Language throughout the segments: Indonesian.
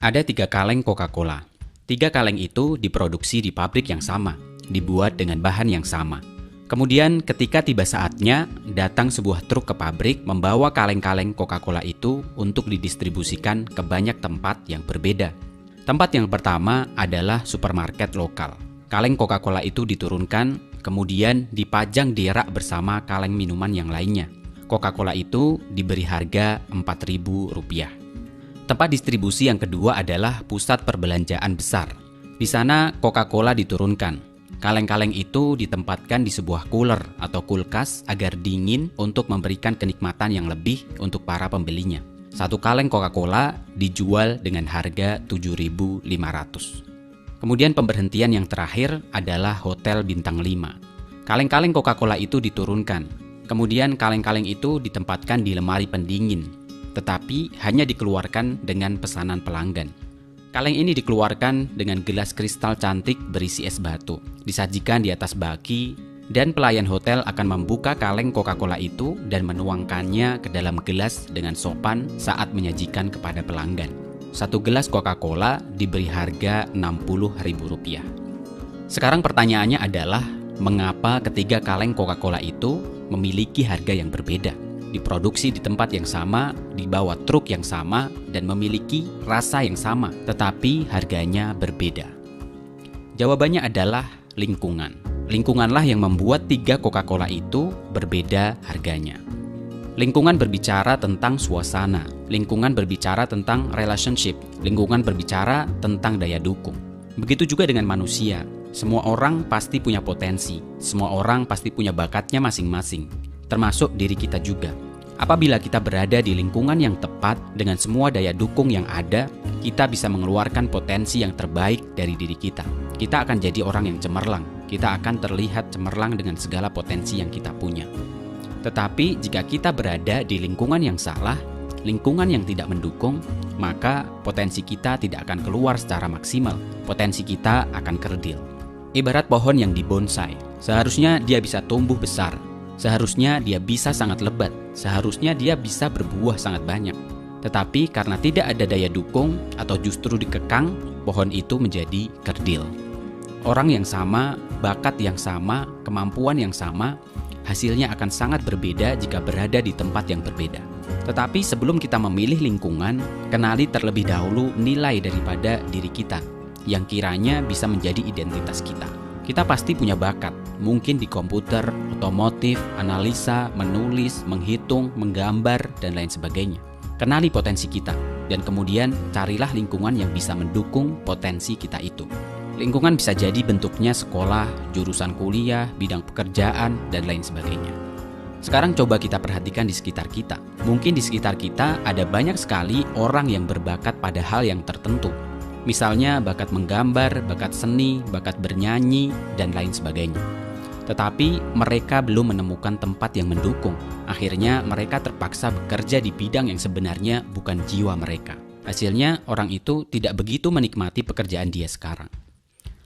Ada 3 kaleng Coca-Cola. 3 kaleng itu diproduksi di pabrik yang sama, dibuat dengan bahan yang sama. Kemudian ketika tiba saatnya, datang sebuah truk ke pabrik membawa kaleng-kaleng Coca-Cola itu untuk didistribusikan ke banyak tempat yang berbeda. Tempat yang pertama adalah supermarket lokal. Kaleng Coca-Cola itu diturunkan, kemudian dipajang di rak bersama kaleng minuman yang lainnya. Coca-Cola itu diberi harga Rp4.000. Tempat distribusi yang kedua adalah pusat perbelanjaan besar. Di sana Coca-Cola diturunkan. Kaleng-kaleng itu ditempatkan di sebuah cooler atau kulkas agar dingin untuk memberikan kenikmatan yang lebih untuk para pembelinya. 1 kaleng Coca-Cola dijual dengan harga Rp7.500. Kemudian pemberhentian yang terakhir adalah hotel bintang 5. Kaleng-kaleng Coca-Cola itu diturunkan. Kemudian kaleng-kaleng itu ditempatkan di lemari pendingin, tetapi hanya dikeluarkan dengan pesanan pelanggan. Kaleng ini dikeluarkan dengan gelas kristal cantik berisi es batu, disajikan di atas baki, dan pelayan hotel akan membuka kaleng Coca-Cola itu dan menuangkannya ke dalam gelas dengan sopan saat menyajikan kepada pelanggan. 1 gelas Coca-Cola diberi harga Rp60.000. Sekarang pertanyaannya adalah, mengapa ketiga kaleng Coca-Cola itu memiliki harga yang berbeda? Diproduksi di tempat yang sama, dibawa truk yang sama, dan memiliki rasa yang sama, tetapi harganya berbeda. Jawabannya adalah lingkungan. Lingkunganlah yang membuat 3 Coca-Cola itu berbeda harganya. Lingkungan berbicara tentang suasana, lingkungan berbicara tentang relationship, lingkungan berbicara tentang daya dukung. Begitu juga dengan manusia. Semua orang pasti punya potensi, semua orang pasti punya bakatnya masing-masing, termasuk diri kita juga. Apabila kita berada di lingkungan yang tepat dengan semua daya dukung yang ada, kita bisa mengeluarkan potensi yang terbaik dari diri kita. Kita akan jadi orang yang cemerlang, kita akan terlihat cemerlang dengan segala potensi yang kita punya. Tetapi jika kita berada di lingkungan yang salah, lingkungan yang tidak mendukung, maka potensi kita tidak akan keluar secara maksimal. Potensi kita akan kerdil. Ibarat pohon yang dibonsai, seharusnya dia bisa tumbuh besar, seharusnya dia bisa sangat lebat, seharusnya dia bisa berbuah sangat banyak. Tetapi karena tidak ada daya dukung atau justru dikekang, pohon itu menjadi kerdil. Orang yang sama, bakat yang sama, kemampuan yang sama, hasilnya akan sangat berbeda jika berada di tempat yang berbeda. Tetapi sebelum kita memilih lingkungan, kenali terlebih dahulu nilai daripada diri kita yang kiranya bisa menjadi identitas kita. Kita pasti punya bakat, mungkin di komputer, otomotif, analisa, menulis, menghitung, menggambar, dan lain sebagainya. Kenali potensi kita, dan kemudian carilah lingkungan yang bisa mendukung potensi kita itu. Lingkungan bisa jadi bentuknya sekolah, jurusan kuliah, bidang pekerjaan, dan lain sebagainya. Sekarang coba kita perhatikan di sekitar kita. Mungkin di sekitar kita ada banyak sekali orang yang berbakat pada hal yang tertentu. Misalnya bakat menggambar, bakat seni, bakat bernyanyi, dan lain sebagainya. Tetapi mereka belum menemukan tempat yang mendukung. Akhirnya mereka terpaksa bekerja di bidang yang sebenarnya bukan jiwa mereka. Hasilnya orang itu tidak begitu menikmati pekerjaan dia sekarang.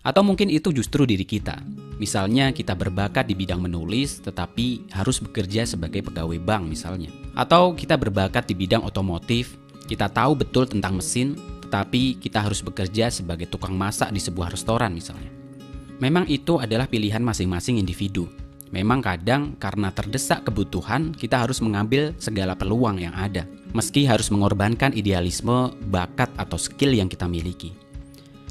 Atau mungkin itu justru diri kita. Misalnya kita berbakat di bidang menulis tetapi harus bekerja sebagai pegawai bank misalnya. Atau kita berbakat di bidang otomotif, kita tahu betul tentang mesin, tetapi kita harus bekerja sebagai tukang masak di sebuah restoran misalnya. Memang itu adalah pilihan masing-masing individu. Memang kadang karena terdesak kebutuhan, kita harus mengambil segala peluang yang ada, meski harus mengorbankan idealisme, bakat atau skill yang kita miliki.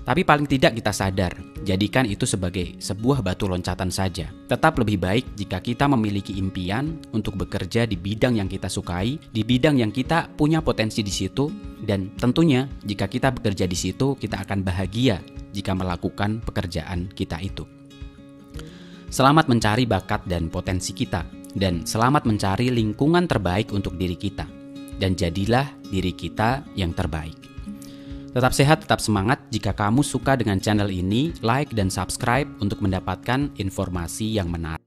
Tapi paling tidak kita sadar, jadikan itu sebagai sebuah batu loncatan saja. Tetap lebih baik jika kita memiliki impian untuk bekerja di bidang yang kita sukai, di bidang yang kita punya potensi di situ, dan tentunya jika kita bekerja di situ, kita akan bahagia jika melakukan pekerjaan kita itu. Selamat mencari bakat dan potensi kita, dan selamat mencari lingkungan terbaik untuk diri kita, dan jadilah diri kita yang terbaik. Tetap sehat, tetap semangat. Jika kamu suka dengan channel ini, like dan subscribe untuk mendapatkan informasi yang menarik.